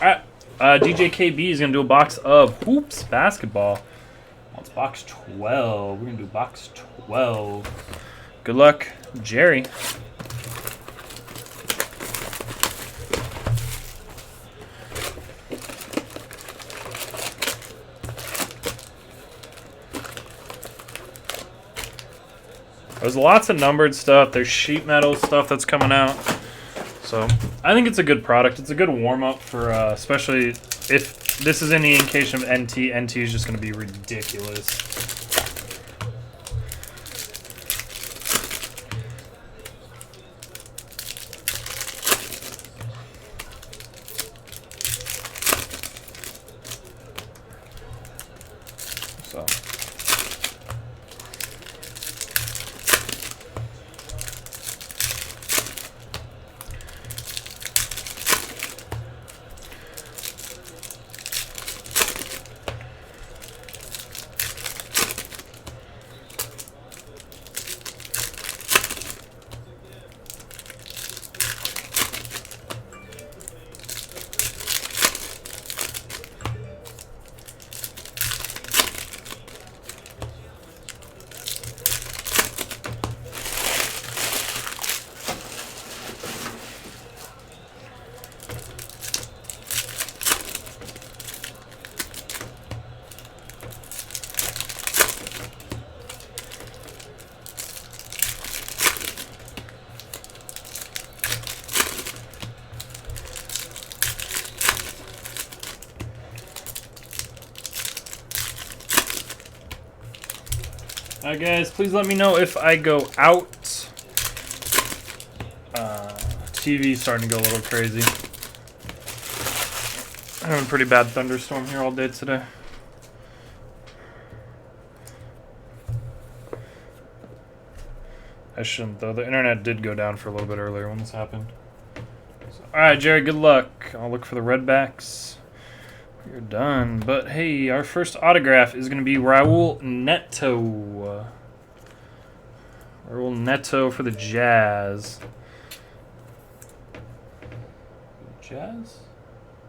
All right. DJKB is going to do a box of Hoops basketball. Well, it's box 12. We're going to do box 12. Good luck, Jerry. There's lots of numbered stuff. There's sheet metal stuff that's coming out. So I think it's a good product. It's a good warm-up for, especially if this is any indication of NT. NT is just going to be ridiculous. So. Alright guys, please let me know if I go out. TV's starting to go a little crazy. I'm having a pretty bad thunderstorm here all day today. I shouldn't though. The internet did go down for a little bit earlier when this happened. So, alright Jerry, good luck. I'll look for the redbacks. You're done. But hey, our first autograph is going to be Raul Neto. Raul Neto for the Jazz. Jazz?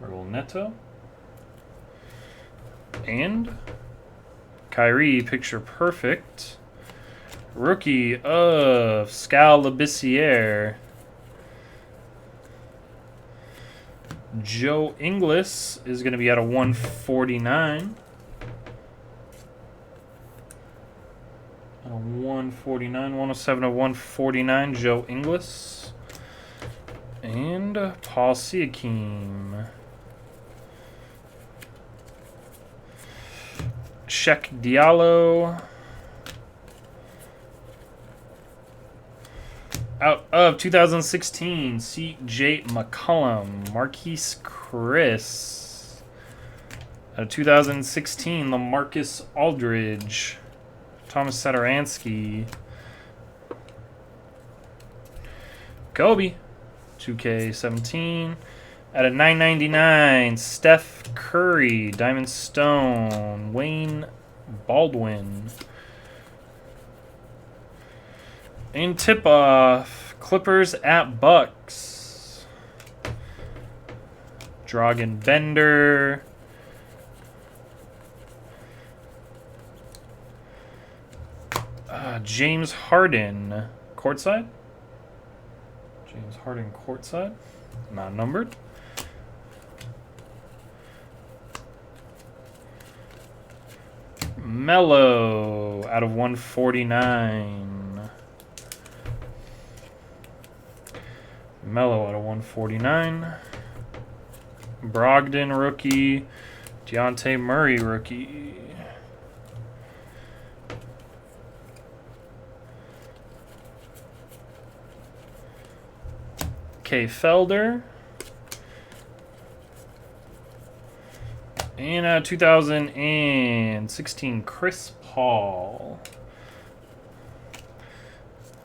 Raul Neto. And Kyrie, picture perfect. Rookie of Skal Labissiere. Joe Ingles is going to be at a 149. At a 149, 107 to 149, Joe Ingles. And Paul Siakam. Sheck Diallo. Out of 2016, C.J. McCollum, Marquise Chris. Out of 2016, LaMarcus Aldridge, Thomas Satoransky. Kobe, 2K17. Out of 999, Steph Curry, Diamond Stone, Wayne Baldwin. And tip-off, Clippers at Bucks. Dragan Bender. James Harden, courtside. James Harden, courtside. Not numbered. Melo out of 149. Melo out of 149. Brogdon rookie. Dejounte Murray rookie. K. Felder. And 2016 Chris Paul.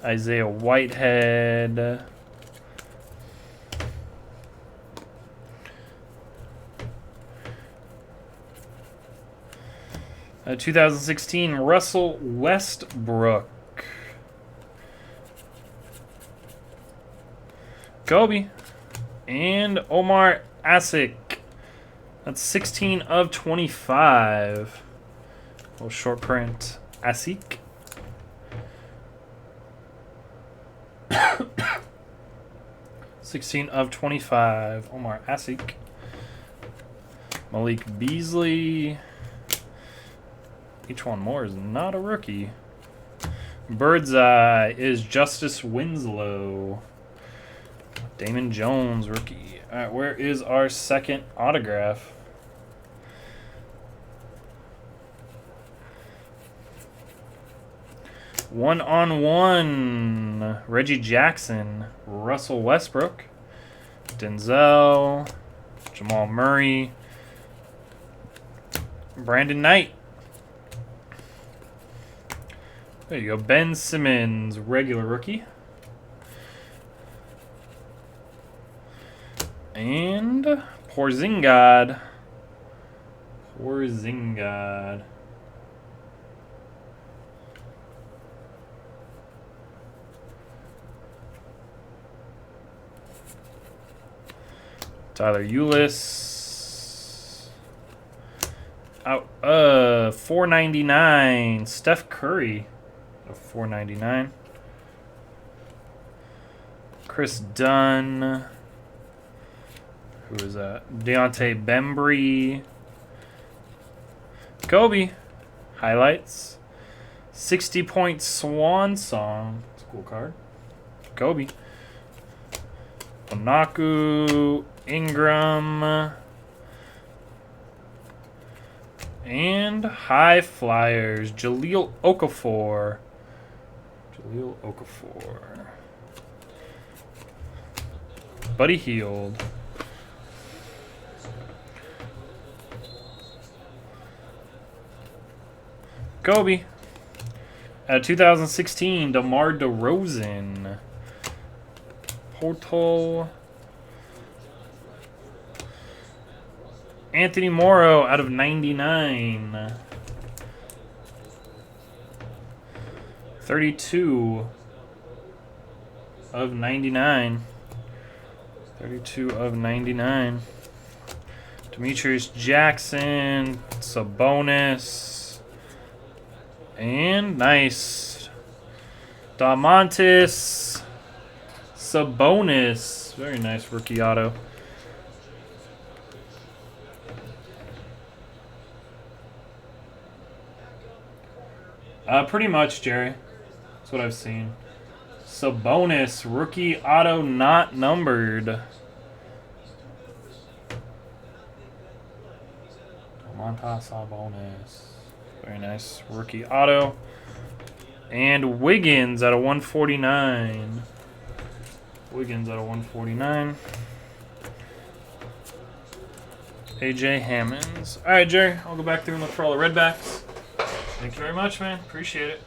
Isaiah Whitehead. 2016 Russell Westbrook. Kobe. And Omar Asik. That's 16 of 25. Little short print. Asik. (16 of 25). Omar Asik. Malik Beasley. Each one more is not a rookie. Bird's Eye is Justice Winslow. Damon Jones, rookie. All right, where is our second autograph? One-on-one. Reggie Jackson, Russell Westbrook, Denzel, Jamal Murray, Brandon Knight. There you go. Ben Simmons, regular rookie. And Porzingis. Tyler Ulis. Out of 499. Steph Curry. 499. Chris Dunn. Who is that? Deontay Bembry. Kobe. Highlights. 60-point swan song. That's a cool card. Kobe. Onaku. Ingram. And High Flyers. Jahlil Okafor. Buddy Hield. Kobe. 2016, DeMar DeRozan. Portal. Anthony Morrow out of 99. 32 of 99. 32 of 99. Demetrius Jackson. Sabonis. And nice. Domantas Sabonis. Very nice rookie auto. Pretty much, Jerry. That's what I've seen. Sabonis, rookie auto not numbered. Domantas Sabonis. Very nice rookie auto. And Wiggins out of 149. Wiggins out of 149. AJ Hammonds. All right, Jerry. I'll go back through and look for all the redbacks. Thank you very much, man. Appreciate it.